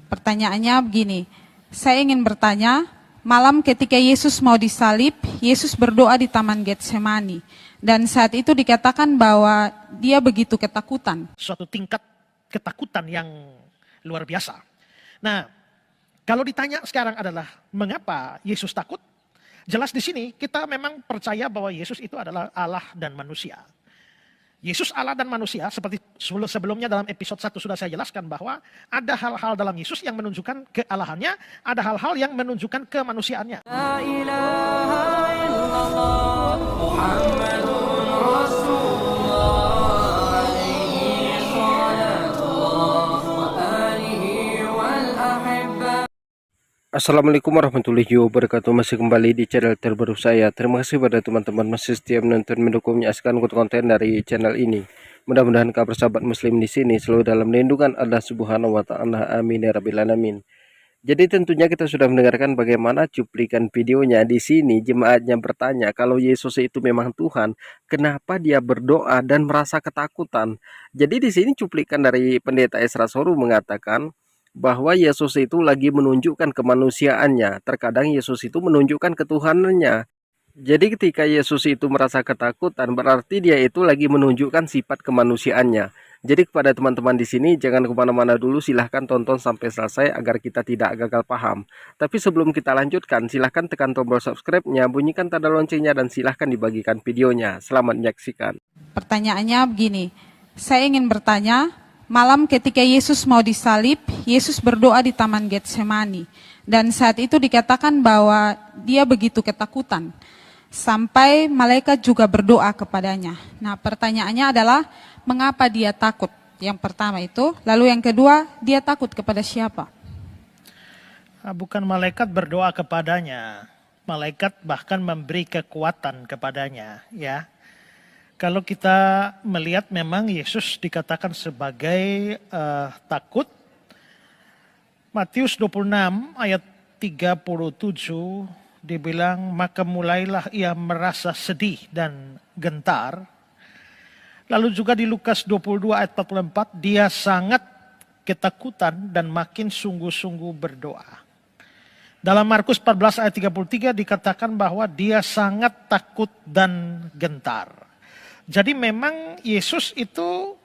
Pertanyaannya begini, saya ingin bertanya, malam ketika Yesus mau disalib, Yesus berdoa di Taman Getsemani. Dan saat itu dikatakan bahwa dia begitu ketakutan. Suatu tingkat ketakutan yang luar biasa. Nah, kalau ditanya sekarang adalah mengapa Yesus takut? Jelas di sini kita memang percaya bahwa Yesus itu adalah Allah dan manusia. Yesus Allah dan manusia, seperti sebelumnya dalam episode 1 sudah saya jelaskan bahwa ada hal-hal dalam Yesus yang menunjukkan kealahannya, ada hal-hal yang menunjukkan kemanusiaannya. La ilaha illallah Muhammadun Rasulullah alaihi salatullah wa alihi wal ahibba. Assalamualaikum warahmatullahi wabarakatuh. Masih kembali di channel terbaru saya. Terima kasih pada teman-teman masih setia menonton, mendukung, menyaksikan konten dari channel ini. Mudah-mudahan kabar sahabat muslim di sini selalu dalam lindungan Allah Subhanahu wa taala. Amin ya rabbil alamin. Jadi tentunya kita sudah mendengarkan bagaimana cuplikan videonya. Di sini jemaatnya bertanya, kalau Yesus itu memang Tuhan, kenapa dia berdoa dan merasa ketakutan? Jadi di sini cuplikan dari pendeta Esra Soru mengatakan bahwa Yesus itu lagi menunjukkan kemanusiaannya. Terkadang Yesus itu menunjukkan ketuhanannya. Jadi ketika Yesus itu merasa ketakutan, berarti dia itu lagi menunjukkan sifat kemanusiaannya. Jadi kepada teman-teman di sini, jangan kemana-mana dulu, silahkan tonton sampai selesai agar kita tidak gagal paham. Tapi sebelum kita lanjutkan, silahkan tekan tombol subscribe-nya, bunyikan tanda loncengnya, dan silahkan dibagikan videonya. Selamat menyaksikan. Pertanyaannya begini, saya ingin bertanya, malam ketika Yesus mau disalib, Yesus berdoa di Taman Getsemani. Dan saat itu dikatakan bahwa dia begitu ketakutan. Sampai malaikat juga berdoa kepadanya. Nah, pertanyaannya adalah mengapa dia takut? Yang pertama itu. Lalu yang kedua, dia takut kepada siapa? Bukan malaikat berdoa kepadanya. Malaikat bahkan memberi kekuatan kepadanya, ya. Kalau kita melihat memang Yesus dikatakan sebagai takut. Matius 26 ayat 37 dibilang, maka mulailah ia merasa sedih dan gentar. Lalu juga di Lukas 22 ayat 44, dia sangat ketakutan dan makin sungguh-sungguh berdoa. Dalam Markus 14 ayat 33 dikatakan bahwa dia sangat takut dan gentar. Jadi memang Yesus itu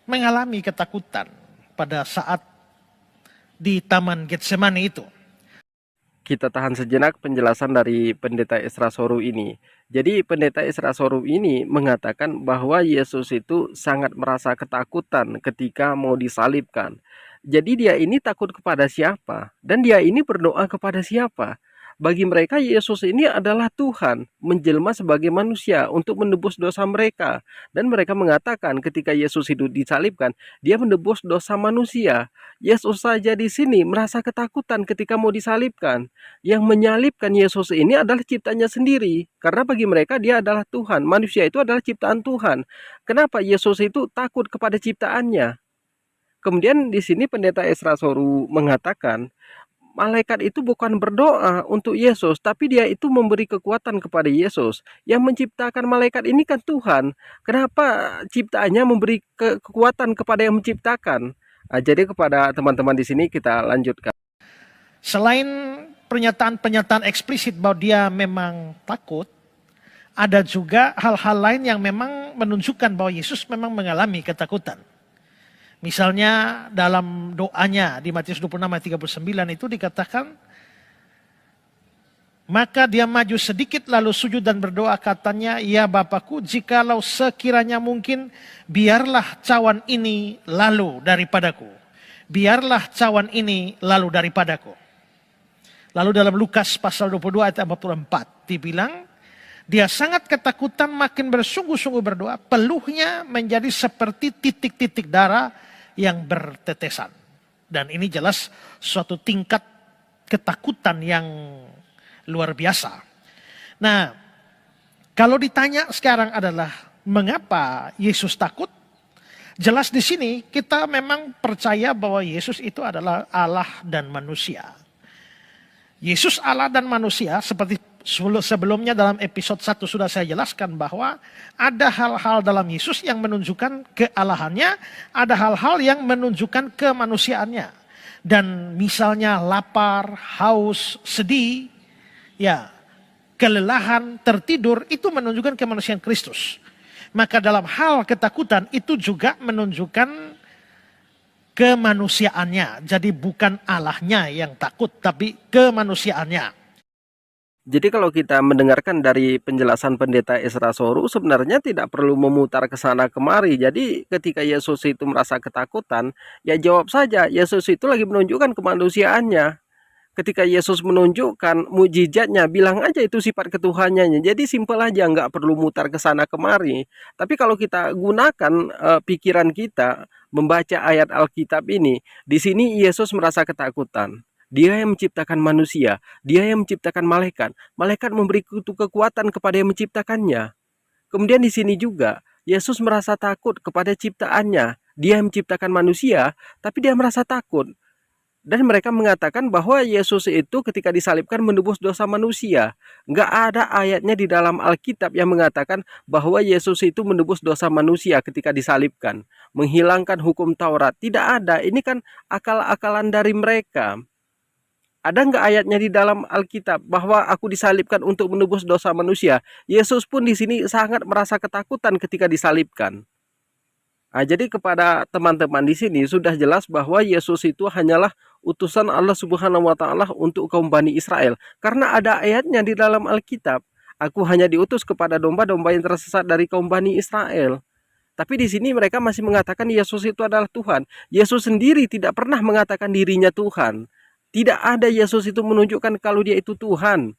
mengalami ketakutan pada saat di Taman Getsemani itu. Kita tahan sejenak penjelasan dari pendeta Esra Soru ini. Jadi pendeta Esra Soru ini mengatakan bahwa Yesus itu sangat merasa ketakutan ketika mau disalibkan. Jadi dia ini takut kepada siapa? Dan dia ini berdoa kepada siapa? Bagi mereka Yesus ini adalah Tuhan, menjelma sebagai manusia untuk menebus dosa mereka. Dan mereka mengatakan ketika Yesus itu disalibkan, dia menebus dosa manusia. Yesus saja di sini merasa ketakutan ketika mau disalibkan. Yang menyalibkan Yesus ini adalah ciptanya sendiri. Karena bagi mereka dia adalah Tuhan, manusia itu adalah ciptaan Tuhan. Kenapa Yesus itu takut kepada ciptaannya? Kemudian di sini pendeta Esra Soru mengatakan, malaikat itu bukan berdoa untuk Yesus, tapi dia itu memberi kekuatan kepada Yesus. Yang menciptakan malaikat ini kan Tuhan. Kenapa ciptaannya memberi kekuatan kepada yang menciptakan? Jadi kepada teman-teman di sini kita lanjutkan. Selain pernyataan-pernyataan eksplisit bahwa dia memang takut, ada juga hal-hal lain yang memang menunjukkan bahwa Yesus memang mengalami ketakutan. Misalnya dalam doanya di Matius 26 ayat 39 itu dikatakan, maka dia maju sedikit lalu sujud dan berdoa, katanya, ya Bapakku, jikalau sekiranya mungkin, biarlah cawan ini lalu daripadaku. Biarlah cawan ini lalu daripadaku. Lalu dalam Lukas pasal 22 ayat 44 dibilang, dia sangat ketakutan makin bersungguh-sungguh berdoa, peluhnya menjadi seperti titik-titik darah yang bertetesan. Dan ini jelas suatu tingkat ketakutan yang luar biasa. Nah, kalau ditanya sekarang adalah mengapa Yesus takut? Jelas di sini kita memang percaya bahwa Yesus itu adalah Allah dan manusia. Yesus Allah dan manusia, seperti sebelumnya dalam episode 1 sudah saya jelaskan bahwa ada hal-hal dalam Yesus yang menunjukkan kealahannya, ada hal-hal yang menunjukkan kemanusiaannya. dan misalnya lapar, haus, sedih, ya, kelelahan, tertidur, itu menunjukkan kemanusiaan Kristus. Maka dalam hal ketakutan itu juga menunjukkan kemanusiaannya. Jadi bukan Allahnya yang takut, tapi kemanusiaannya. Jadi kalau kita mendengarkan dari penjelasan Pendeta Esra Soru, sebenarnya tidak perlu memutar ke sana kemari. Jadi ketika Yesus itu merasa ketakutan, ya jawab saja, Yesus itu lagi menunjukkan kemanusiaannya. Ketika Yesus menunjukkan mujizatnya, bilang aja itu sifat ketuhanannya. Jadi simpel aja, nggak perlu mutar ke sana kemari. Tapi kalau kita gunakan pikiran kita membaca ayat Alkitab ini, di sini Yesus merasa ketakutan. Dia yang menciptakan manusia, dia yang menciptakan malaikat. Malaikat memberi kekuatan kepada yang menciptakannya. Kemudian di sini juga Yesus merasa takut kepada ciptaannya. Dia yang menciptakan manusia, tapi dia merasa takut. Dan mereka mengatakan bahwa Yesus itu ketika disalibkan menebus dosa manusia. Nggak ada ayatnya di dalam Alkitab yang mengatakan bahwa Yesus itu menebus dosa manusia ketika disalibkan. Menghilangkan hukum Taurat. Tidak ada. Ini kan akal-akalan dari mereka. Ada nggak ayatnya di dalam Alkitab bahwa aku disalibkan untuk menebus dosa manusia? Yesus pun di sini sangat merasa ketakutan ketika disalibkan. Nah, jadi kepada teman-teman di sini sudah jelas bahwa Yesus itu hanyalah utusan Allah Subhanahu wa taala untuk kaum Bani Israel. Karena ada ayatnya di dalam Alkitab. Aku hanya diutus kepada domba-domba yang tersesat dari kaum Bani Israel. Tapi di sini mereka masih mengatakan Yesus itu adalah Tuhan. Yesus sendiri tidak pernah mengatakan dirinya Tuhan. Tidak ada Yesus itu menunjukkan kalau dia itu Tuhan.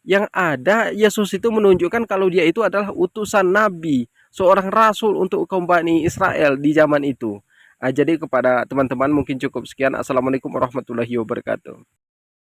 Yang ada Yesus itu menunjukkan kalau dia itu adalah utusan Nabi, seorang rasul untuk kaum Bani Israel di zaman itu. Jadi kepada teman-teman mungkin cukup sekian. Assalamualaikum warahmatullahi wabarakatuh.